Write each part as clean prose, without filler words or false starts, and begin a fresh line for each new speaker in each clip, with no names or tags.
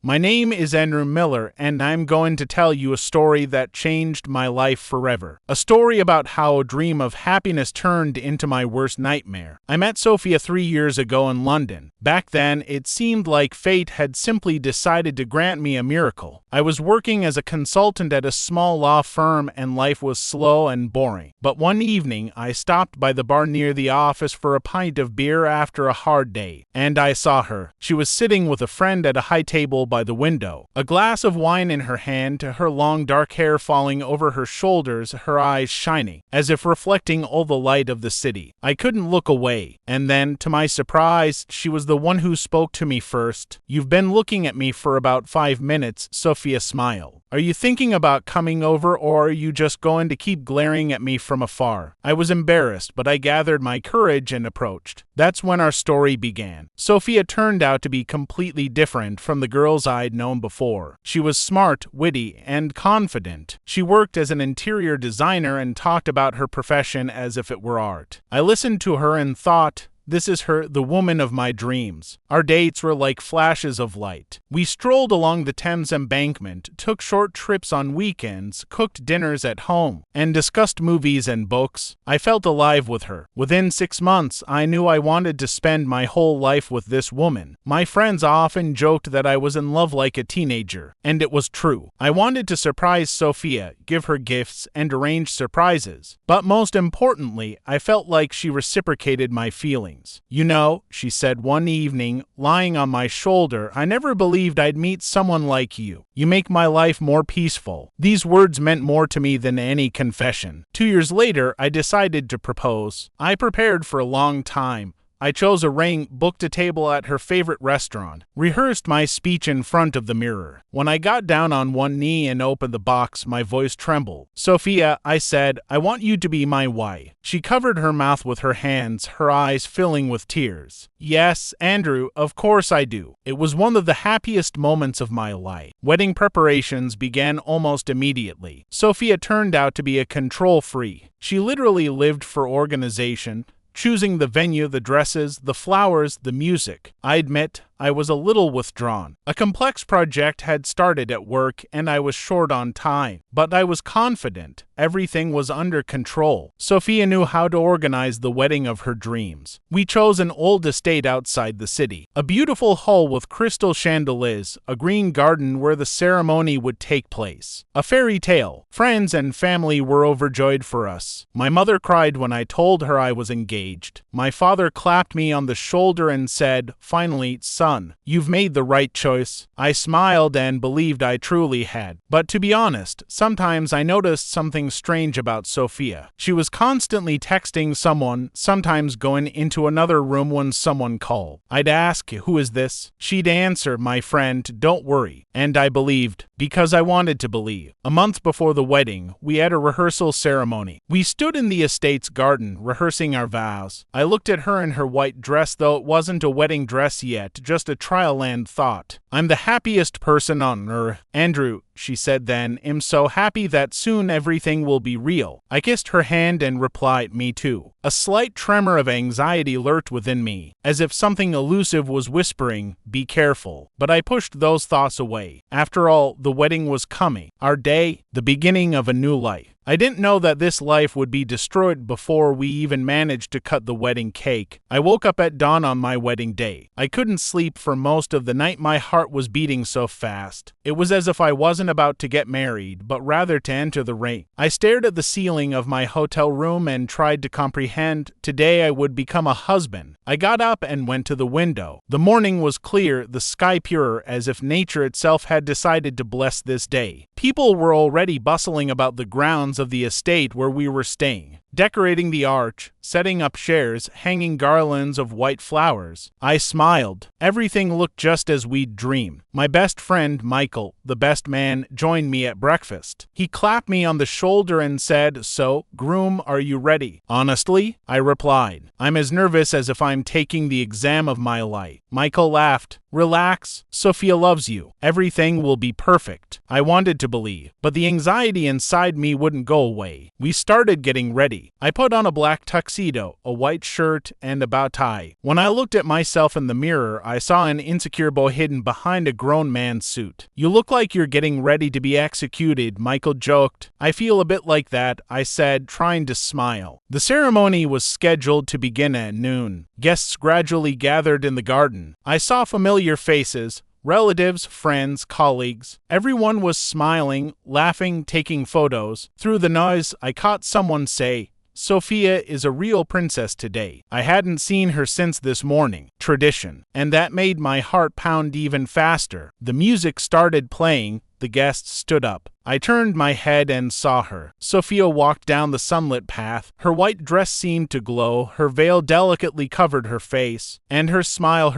My name is Andrew Miller, and I'm going to tell you a story that changed my life forever. A story about how a dream of happiness turned into my worst nightmare. I met Sophia 3 years ago in London. Back then, it seemed like fate had simply decided to grant me a miracle. I was working as a consultant at a small law firm, and life was slow and boring. But one evening, I stopped by the bar near the office for a pint of beer after a hard day, and I saw her. She was sitting with a friend at a high table by the window, a glass of wine in her hand, her long dark hair falling over her shoulders, her eyes shining, as if reflecting all the light of the city. I couldn't look away, and then, to my surprise, she was the one who spoke to me first. "You've been looking at me for about 5 minutes," Sophia smiled. "Are you thinking about coming over, or are you just going to keep glaring at me from afar?" I was embarrassed, but I gathered my courage and approached. That's when our story began. Sophia turned out to be completely different from the girls I'd known before. She was smart, witty, and confident. She worked as an interior designer and talked about her profession as if it were art. I listened to her and thought, this is her, the woman of my dreams. Our dates were like flashes of light. We strolled along the Thames embankment, took short trips on weekends, cooked dinners at home, and discussed movies and books. I felt alive with her. Within 6 months, I knew I wanted to spend my whole life with this woman. My friends often joked that I was in love like a teenager, and it was true. I wanted to surprise Sophia, give her gifts, and arrange surprises. But most importantly, I felt like she reciprocated my feelings. "You know," she said one evening, lying on my shoulder, "I never believed I'd meet someone like you. You make my life more peaceful." These words meant more to me than any confession. 2 years later, I decided to propose. I prepared for a long time. I chose a ring, booked a table at her favorite restaurant, rehearsed my speech in front of the mirror. When I got down on one knee and opened the box, my voice trembled. "Sophia," I said, "I want you to be my wife." She covered her mouth with her hands, her eyes filling with tears. "Yes, Andrew, of course I do." It was one of the happiest moments of my life. Wedding preparations began almost immediately. Sophia turned out to be a control freak. She literally lived for organization, choosing the venue, the dresses, the flowers, the music. I admit, I was a little withdrawn. A complex project had started at work, and I was short on time. But I was confident. Everything was under control. Sophia knew how to organize the wedding of her dreams. We chose an old estate outside the city. A beautiful hall with crystal chandeliers, a green garden where the ceremony would take place. A fairy tale. Friends and family were overjoyed for us. My mother cried when I told her I was engaged. My father clapped me on the shoulder and said, "Finally, son, you've made the right choice." I smiled and believed I truly had. But to be honest, sometimes I noticed something strange about Sophia. She was constantly texting someone, sometimes going into another room when someone called. I'd ask, "Who is this?" She'd answer, "My friend, don't worry." And I believed, because I wanted to believe. A month before the wedding, we had a rehearsal ceremony. We stood in the estate's garden, rehearsing our vows. I looked at her in her white dress, though it wasn't a wedding dress yet, just a trial, and thought, "I'm the happiest person on earth." "Andrew," she said then, "I'm so happy that soon everything will be real." I kissed her hand and replied, "Me too." A slight tremor of anxiety lurked within me, as if something elusive was whispering, "Be careful." But I pushed those thoughts away. After all, the wedding was coming. Our day, the beginning of a new life. I didn't know that this life would be destroyed before we even managed to cut the wedding cake. I woke up at dawn on my wedding day. I couldn't sleep for most of the night. My heart was beating so fast. It was as if I wasn't about to get married, but rather to enter the ring. I stared at the ceiling of my hotel room and tried to comprehend today I would become a husband. I got up and went to the window. The morning was clear, the sky pure, as if nature itself had decided to bless this day. People were already bustling about the grounds of the estate where we were staying, decorating the arch, setting up chairs, hanging garlands of white flowers. I smiled. Everything looked just as we'd dreamed. My best friend, Michael, the best man, joined me at breakfast. He clapped me on the shoulder and said, "So, groom, are you ready?" "Honestly," I replied, "I'm as nervous as if I'm taking the exam of my life." Michael laughed. "Relax. Sophia loves you. Everything will be perfect." I wanted to believe, but the anxiety inside me wouldn't go away. We started getting ready. ready. I put on a black tuxedo, a white shirt, and a bow tie. When I looked at myself in the mirror, I saw an insecure boy hidden behind a grown man's suit. "You look like you're getting ready to be executed," Michael joked. "I feel a bit like that," I said, trying to smile. The ceremony was scheduled to begin at noon. Guests gradually gathered in the garden. I saw familiar faces. Relatives, friends, colleagues. Everyone was smiling, laughing, taking photos. Through the noise, I caught someone say, "Sophia is a real princess today." I hadn't seen her since this morning. Tradition. And that made my heart pound even faster. The music started playing. The guests stood up. I turned my head and saw her. Sophia walked down the sunlit path. Her white dress seemed to glow, her veil delicately covered her face, and her smile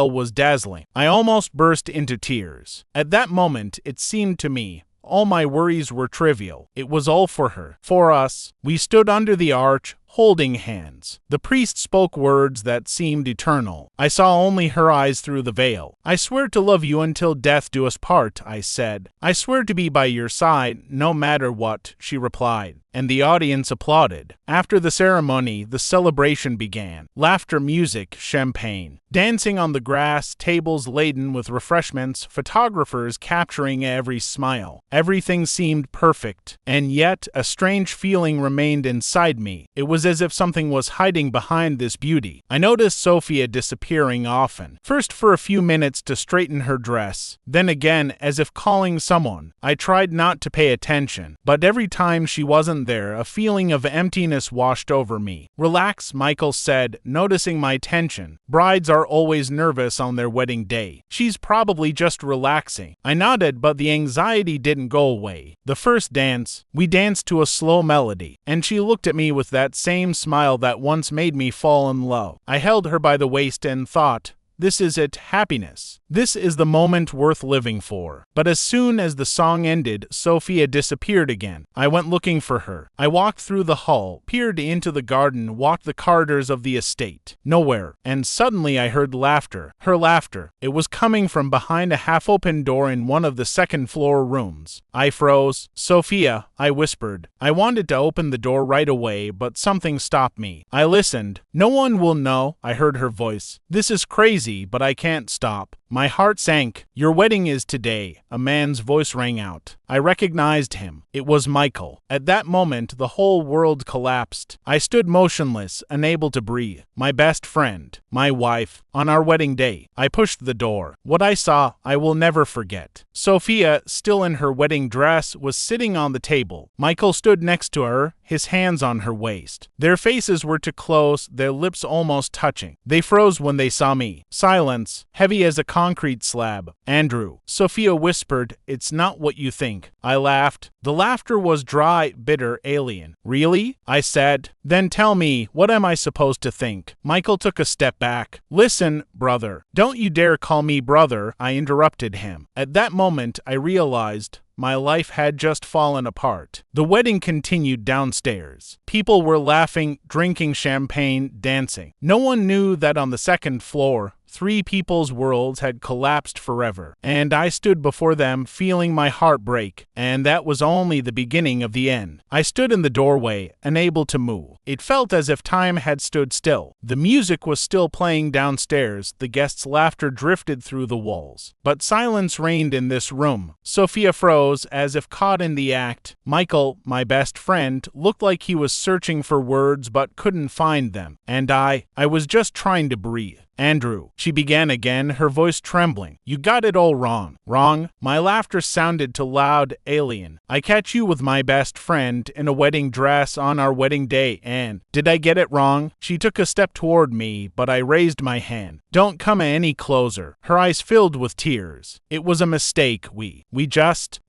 was dazzling. I almost burst into tears. At that moment, it seemed to me, all my worries were trivial. It was all for her, for us. We stood under the arch, holding hands. The priest spoke words that seemed eternal. I saw only her eyes through the veil. "I swear to love you until death do us part," I said. "I swear to be by your side, no matter what," she replied. And the audience applauded. After the ceremony, the celebration began. Laughter, music, champagne. Dancing on the grass, tables laden with refreshments, photographers capturing every smile. Everything seemed perfect. And yet, a strange feeling remained inside me. It was as if something was hiding behind this beauty. I noticed Sophia disappearing often. First for a few minutes to straighten her dress, then again as if calling someone. I tried not to pay attention, but every time she wasn't there, a feeling of emptiness washed over me. "Relax," Michael said, noticing my tension. "Brides are always nervous on their wedding day. She's probably just relaxing." I nodded, but the anxiety didn't go away. The first dance, we danced to a slow melody, and she looked at me with that same smile that once made me fall in love. I held her by the waist and thought, "This is it, happiness. This is the moment worth living for." But as soon as the song ended, Sophia disappeared again. I went looking for her. I walked through the hall, peered into the garden, walked the corridors of the estate. Nowhere. And suddenly I heard laughter. Her laughter. It was coming from behind a half-open door in one of the second-floor rooms. I froze. "Sophia," I whispered. I wanted to open the door right away, but something stopped me. I listened. "No one will know," I heard her voice. "This is crazy, but I can't stop." My heart sank. "Your wedding is today," a man's voice rang out. I recognized him. It was Michael. At that moment, the whole world collapsed. I stood motionless, unable to breathe. My best friend, my wife, on our wedding day. I pushed the door. What I saw, I will never forget. Sophia, still in her wedding dress, was sitting on the table. Michael stood next to her, his hands on her waist. Their faces were too close, their lips almost touching. They froze when they saw me. Silence, heavy as a concrete slab. "Andrew," Sophia whispered, "it's not what you think." I laughed. The laughter was dry, bitter, alien. "Really?" I said. "Then tell me, what am I supposed to think?" Michael took a step back. "Listen, brother." "Don't you dare call me brother," I interrupted him. At that moment, I realized my life had just fallen apart. The wedding continued downstairs. People were laughing, drinking champagne, dancing. No one knew that on the second floor, three people's worlds had collapsed forever, and I stood before them feeling my heart break, and that was only the beginning of the end. I stood in the doorway, unable to move. It felt as if time had stood still. The music was still playing downstairs, the guests' laughter drifted through the walls. But silence reigned in this room. Sophia froze, as if caught in the act. Michael, my best friend, looked like he was searching for words but couldn't find them, and I was just trying to breathe. "Andrew," she began again, her voice trembling. "You got it all wrong." "Wrong?" My laughter sounded too loud, alien. "I catch you with my best friend in a wedding dress on our wedding day, and did I get it wrong?" She took a step toward me, but I raised my hand. "Don't come any closer." Her eyes filled with tears. "It was a mistake. We just,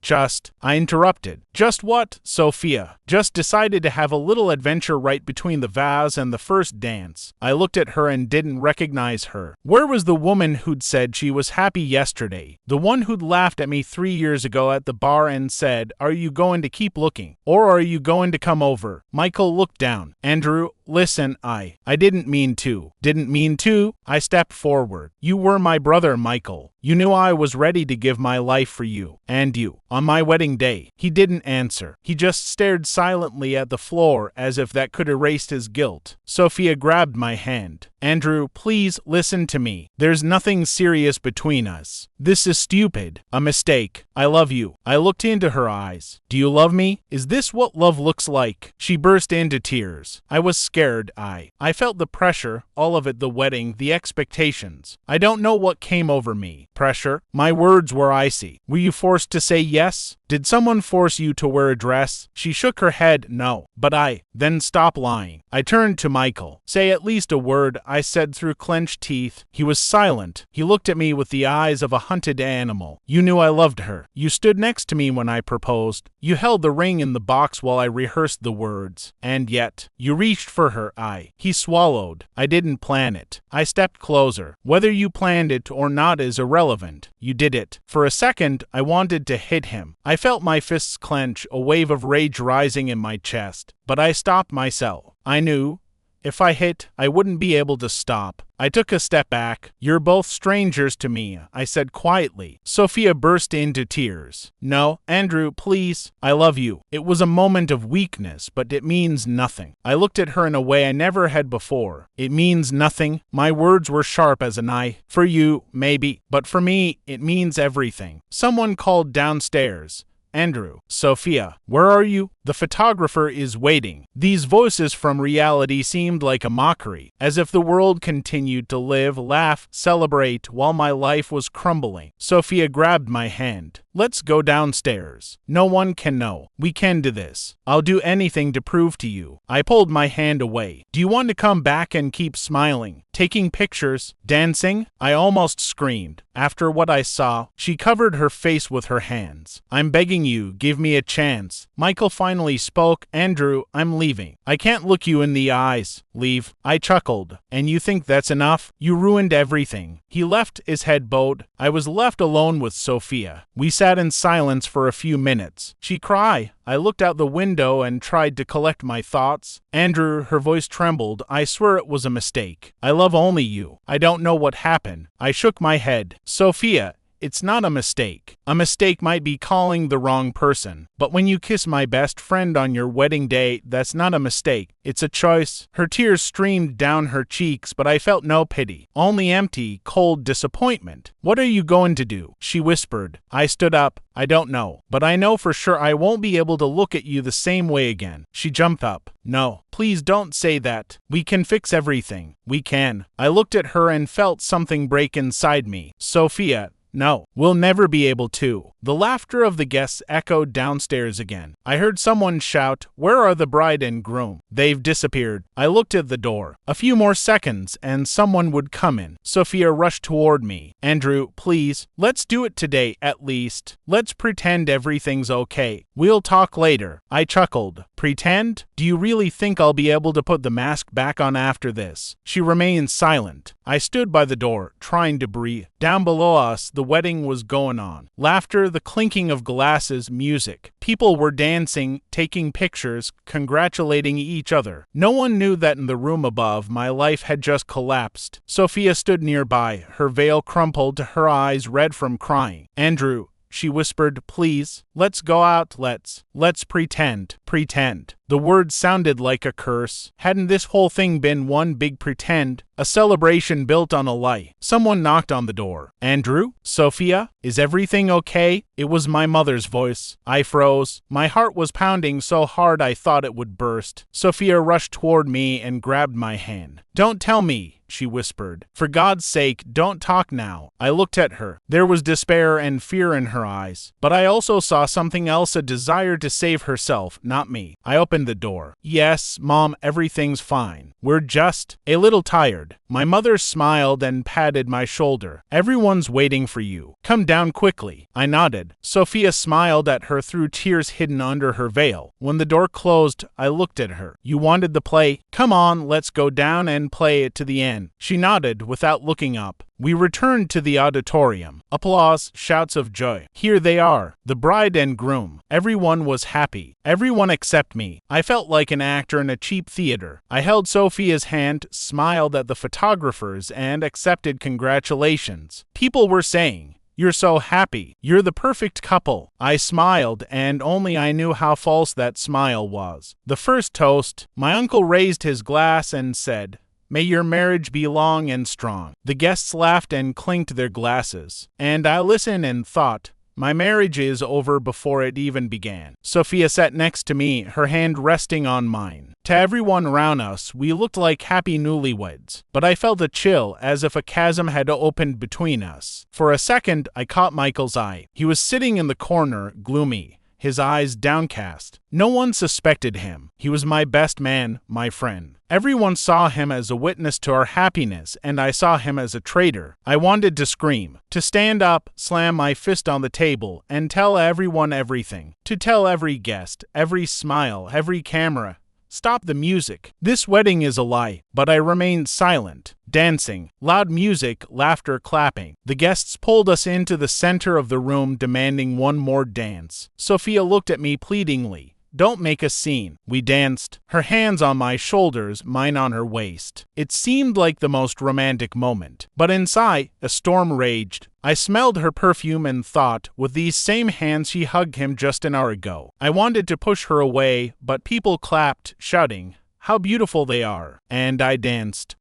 I interrupted. "Just what, Sophia?" "Just decided to have a little adventure right between the vows and the first dance." I looked at her and didn't recognize her. Where was the woman who'd said she was happy yesterday? The one who'd laughed at me 3 years ago at the bar and said, "Are you going to keep looking? Or are you going to come over?" Michael looked down. "Andrew, listen, I didn't mean to." "Didn't mean to?" I stepped forward. "You were my brother, Michael. You knew I was ready to give my life for you, and you, on my wedding day." He didn't answer. He just stared silently at the floor as if that could erase his guilt. Sophia grabbed my hand. "Andrew, please listen to me. There's nothing serious between us. This is stupid. A mistake. I love you." I looked into her eyes. "Do you love me? Is this what love looks like?" She burst into tears. I was scared. I felt the pressure, all of it, the wedding, the expectations. I don't know what came over me. Pressure? My words were icy. "Were you forced to say yes? Did someone force you to wear a dress?" She shook her head. "No." But then stop lying. I turned to Michael. "Say at least a word," I said through clenched teeth. He was silent. He looked at me with the eyes of a hunted animal. "You knew I loved her. You stood next to me when I proposed. You held the ring in the box while I rehearsed the words. And yet, you reached for her." He swallowed. "I didn't plan it." I stepped closer. "Whether you planned it or not is irrelevant. You did it." For a second, I wanted to hit him. I felt my fists clench, a wave of rage rising in my chest. But I stopped myself. I knew if I hit, I wouldn't be able to stop. I took a step back. "You're both strangers to me," I said quietly. Sophia burst into tears. "No, Andrew, please. I love you." It was a moment of weakness, but it means nothing. I looked at her in a way I never had before. "It means nothing?" My words were sharp as a knife. "For you, maybe. But for me, it means everything." Someone called downstairs. "Andrew." "Sophia, where are you?" "The photographer is waiting." These voices from reality seemed like a mockery, as if the world continued to live, laugh, celebrate while my life was crumbling. Sophia grabbed my hand. "Let's go downstairs. No one can know. We can do this. I'll do anything to prove to you." I pulled my hand away. "Do you want to come back and keep smiling, taking pictures, dancing?" I almost screamed. After what I saw, she covered her face with her hands. "I'm begging you, give me a chance." Michael finally spoke. "Andrew, I'm leaving. I can't look you in the eyes." "Leave?" I chuckled. "And you think that's enough? You ruined everything." He left, his head bowed. I was left alone with Sophia. We sat in silence for a few minutes. She cried. I looked out the window and tried to collect my thoughts. "Andrew," her voice trembled, "I swear it was a mistake. I love only you. I don't know what happened." I shook my head. "Sophia, it's not a mistake. A mistake might be calling the wrong person. But when you kiss my best friend on your wedding day, that's not a mistake. It's a choice." Her tears streamed down her cheeks, but I felt no pity. Only empty, cold disappointment. "What are you going to do?" she whispered. I stood up. "I don't know. But I know for sure I won't be able to look at you the same way again." She jumped up. "No, please don't say that. We can fix everything. We can." I looked at her and felt something break inside me. "Sophia, no, we'll never be able to." The laughter of the guests echoed downstairs again. I heard someone shout, "Where are the bride and groom?" "They've disappeared." I looked at the door. A few more seconds, and someone would come in. Sophia rushed toward me. "Andrew, please, let's do it today, at least. Let's pretend everything's okay. We'll talk later." I chuckled. "Pretend? Do you really think I'll be able to put the mask back on after this?" She remained silent. I stood by the door, trying to breathe. Down below us, the wedding was going on. Laughter, the clinking of glasses, music. People were dancing, taking pictures, congratulating each other. No one knew that in the room above, my life had just collapsed. Sophia stood nearby, her veil crumpled, her eyes red from crying. "Andrew," she whispered, "please, let's go out, let's pretend." Pretend. The word sounded like a curse. Hadn't this whole thing been one big pretend? A celebration built on a lie. Someone knocked on the door. "Andrew? Sophia? Is everything okay?" It was my mother's voice. I froze. My heart was pounding so hard I thought it would burst. Sophia rushed toward me and grabbed my hand. "Don't tell me," she whispered. "For God's sake, don't talk now." I looked at her. There was despair and fear in her eyes. But I also saw something else, a desire to save herself, not me. I opened the door. "Yes, Mom, everything's fine. We're just a little tired." My mother smiled and patted my shoulder. "Everyone's waiting for you. Come down quickly." I nodded. Sophia smiled at her through tears hidden under her veil. When the door closed, I looked at her. "You wanted the play? Come on, let's go down and play it to the end." in. She nodded without looking up. We returned to the auditorium. Applause, shouts of joy. Here they are, the bride and groom. Everyone was happy. Everyone except me. I felt like an actor in a cheap theater. I held Sophia's hand, smiled at the photographers, and accepted congratulations. People were saying, "You're so happy. You're the perfect couple." I smiled, and only I knew how false that smile was. The first toast, my uncle raised his glass and said, "May your marriage be long and strong." The guests laughed and clinked their glasses, and I listened and thought, my marriage is over before it even began. Sophia sat next to me, her hand resting on mine. To everyone around us, we looked like happy newlyweds, but I felt a chill, as if a chasm had opened between us. For a second, I caught Michael's eye. He was sitting in the corner, gloomy, his eyes downcast. No one suspected him. He was my best man, my friend. Everyone saw him as a witness to our happiness, and I saw him as a traitor. I wanted to scream, to stand up, slam my fist on the table, and tell everyone everything. To tell every guest, every smile, every camera, "Stop the music. This wedding is a lie." But I remained silent. Dancing, loud music, laughter, clapping. The guests pulled us into the center of the room, demanding one more dance. Sophia looked at me pleadingly. "Don't make a scene." We danced, her hands on my shoulders, mine on her waist. It seemed like the most romantic moment. But inside, a storm raged. I smelled her perfume and thought, with these same hands she hugged him just an hour ago. I wanted to push her away, but people clapped, shouting, "How beautiful they are." And I danced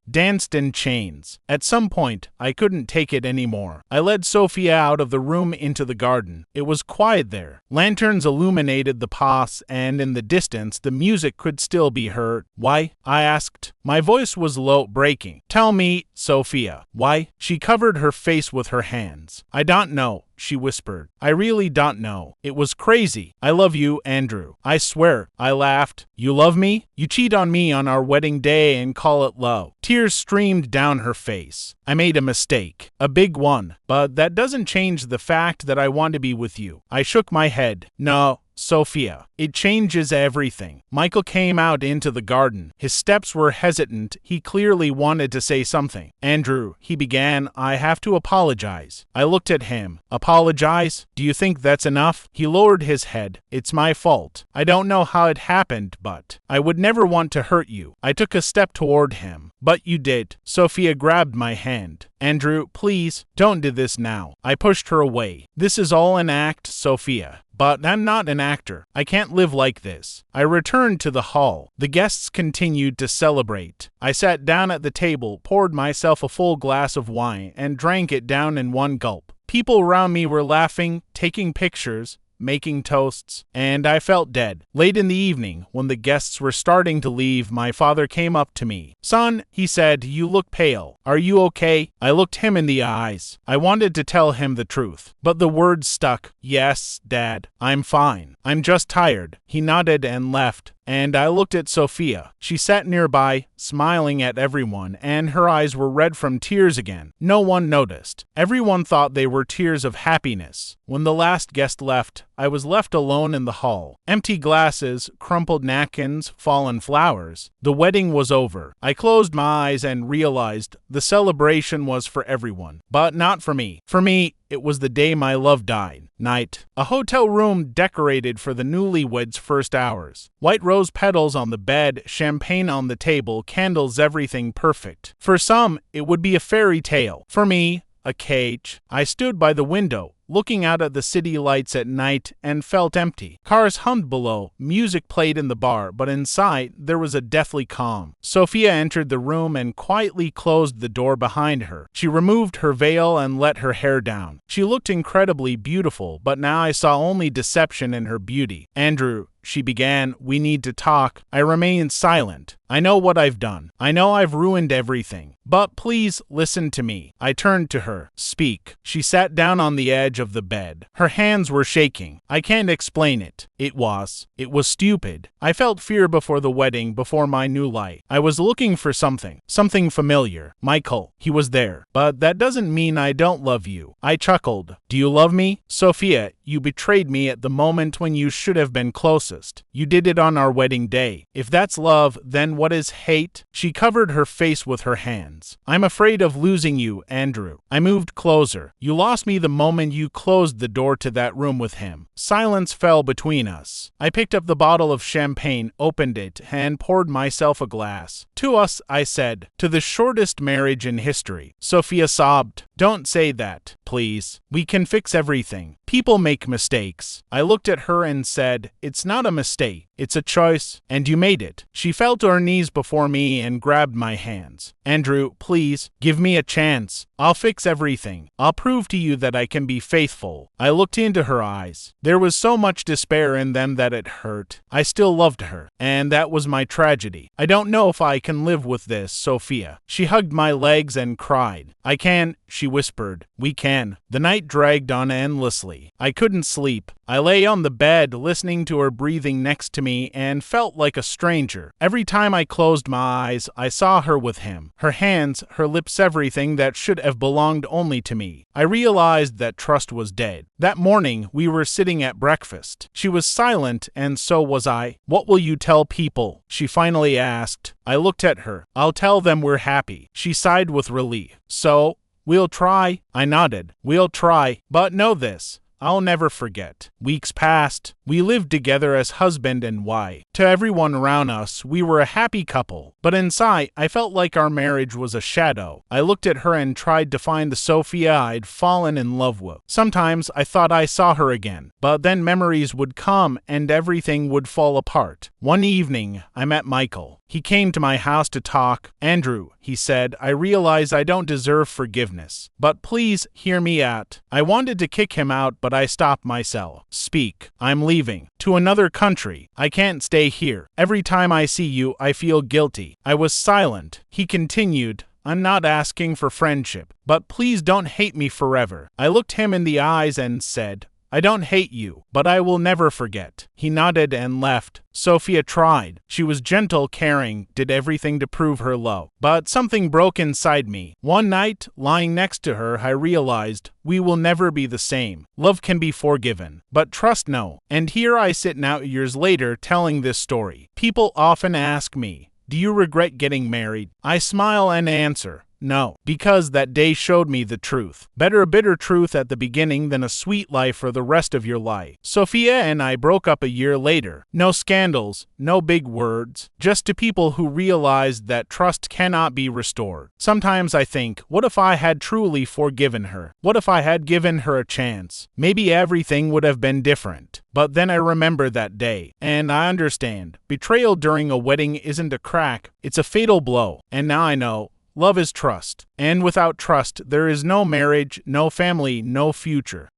in chains. At some point, I couldn't take it anymore. I led Sophia out of the room into the garden. It was quiet there. Lanterns illuminated the paths, and in the distance, the music could still be heard. "Why?" I asked. My voice was low, breaking. "Tell me, Sophia, why?" She covered her face with her hands. "I don't know," she whispered. "I really don't know. It was crazy. I love you, Andrew. I swear." I laughed. "You love me? You cheat on me on our wedding day and call it love." Tears streamed down her face. "I made a mistake. A big one. But that doesn't change the fact that I want to be with you." I shook my head. "No, Sophia, it changes everything." Michael came out into the garden. His steps were hesitant. He clearly wanted to say something. "Andrew," he began, "I have to apologize." I looked at him. "Apologize? Do you think that's enough?" He lowered his head. "It's my fault. I don't know how it happened, but I would never want to hurt you." I took a step toward him. "But you did." Sophia grabbed my hand. "Andrew, please, don't do this now." I pushed her away. "This is all an act, Sophia. But I'm not an actor. I can't live like this." I returned to the hall. The guests continued to celebrate. I sat down at the table, poured myself a full glass of wine, and drank it down in one gulp. People around me were laughing, taking pictures, making toasts, and I felt dead. Late in the evening, when the guests were starting to leave, my father came up to me. "Son," he said, "you look pale. Are you okay?" I looked him in the eyes. I wanted to tell him the truth, but the words stuck. "Yes, Dad, I'm fine. I'm just tired." He nodded and left, and I looked at Sophia. She sat nearby, smiling at everyone, and her eyes were red from tears again. No one noticed. Everyone thought they were tears of happiness. When the last guest left, I was left alone in the hall. Empty glasses, crumpled napkins, fallen flowers. The wedding was over. I closed my eyes and realized the celebration was for everyone, but not for me. For me, it was the day my love died. Night. A hotel room decorated for the newlyweds' first hours. White rose petals on the bed, champagne on the table, candles, everything perfect. For some, it would be a fairy tale. For me, a cage. I stood by the window, looking out at the city lights at night, and felt empty. Cars hummed below, music played in the bar, but inside there was a deathly calm. Sophia entered the room and quietly closed the door behind her. She removed her veil and let her hair down. She looked incredibly beautiful, but now I saw only deception in her beauty. "Andrew," she began, "we need to talk." I remained silent. "I know what I've done. I know I've ruined everything. But please listen to me." I turned to her. "Speak." She sat down on the edge of the bed. Her hands were shaking. "I can't explain it. It was stupid. I felt fear before the wedding, before my new life. I was looking for something familiar. Michael, he was there. But that doesn't mean I don't love you." I chuckled. "Do you love me?" "Sophia, You betrayed me at the moment when you should have been closest. You did it on our wedding day. If that's love, then what is hate?" She covered her face with her hands. "I'm afraid of losing you, Andrew." I moved closer. "You lost me the moment you closed the door to that room with him." Silence fell between us. I picked up the bottle of champagne, opened it, and poured myself a glass. "To us," I said. "To the shortest marriage in history." Sophia sobbed. "Don't say that, please. We can fix everything. People make mistakes." I looked at her and said, "It's not a mistake. It's a choice, and you made it." She fell to her knees before me and grabbed my hands. "Andrew, please, give me a chance. I'll fix everything. I'll prove to you that I can be faithful." I looked into her eyes. There was so much despair in them that it hurt. I still loved her, and that was my tragedy. "I don't know if I can live with this, Sophia." She hugged my legs and cried. "I can," she whispered. "We can." The night dragged on endlessly. I couldn't sleep. I lay on the bed, listening to her breathing next to me, and felt like a stranger. Every time I closed my eyes, I saw her with him. Her hands, her lips, everything that should have belonged only to me. I realized that trust was dead. That morning, we were sitting at breakfast. She was silent, and so was I. "What will you tell people?" she finally asked. I looked at her. "I'll tell them we're happy." She sighed with relief. "So, we'll try?" I nodded. "We'll try. But know this. I'll never forget." Weeks passed. We lived together as husband and wife. To everyone around us, we were a happy couple. But inside, I felt like our marriage was a shadow. I looked at her and tried to find the Sophia I'd fallen in love with. Sometimes I thought I saw her again, but then memories would come and everything would fall apart. One evening, I met Michael. He came to my house to talk. "Andrew," he said, "I realize I don't deserve forgiveness, but please hear me out." I wanted to kick him out, but I stopped myself. "Speak. I'm leaving. To another country. I can't stay here. Every time I see you, I feel guilty." I was silent. He continued, "I'm not asking for friendship, but please don't hate me forever." I looked him in the eyes and said, "I don't hate you, but I will never forget." He nodded and left. Sophia tried. She was gentle, caring, did everything to prove her love. But something broke inside me. One night, lying next to her, I realized we will never be the same. Love can be forgiven, but trust no. And here I sit now years later telling this story. People often ask me, "Do you regret getting married?" I smile and answer, "No, because that day showed me the truth. Better a bitter truth at the beginning than a sweet life for the rest of your life." Sophia and I broke up a year later. No scandals, no big words, just two people who realized that trust cannot be restored. Sometimes I think, what if I had truly forgiven her? What if I had given her a chance? Maybe everything would have been different. But then I remember that day, and I understand. Betrayal during a wedding isn't a crack, it's a fatal blow. And now I know. Love is trust, and without trust, there is no marriage, no family, no future.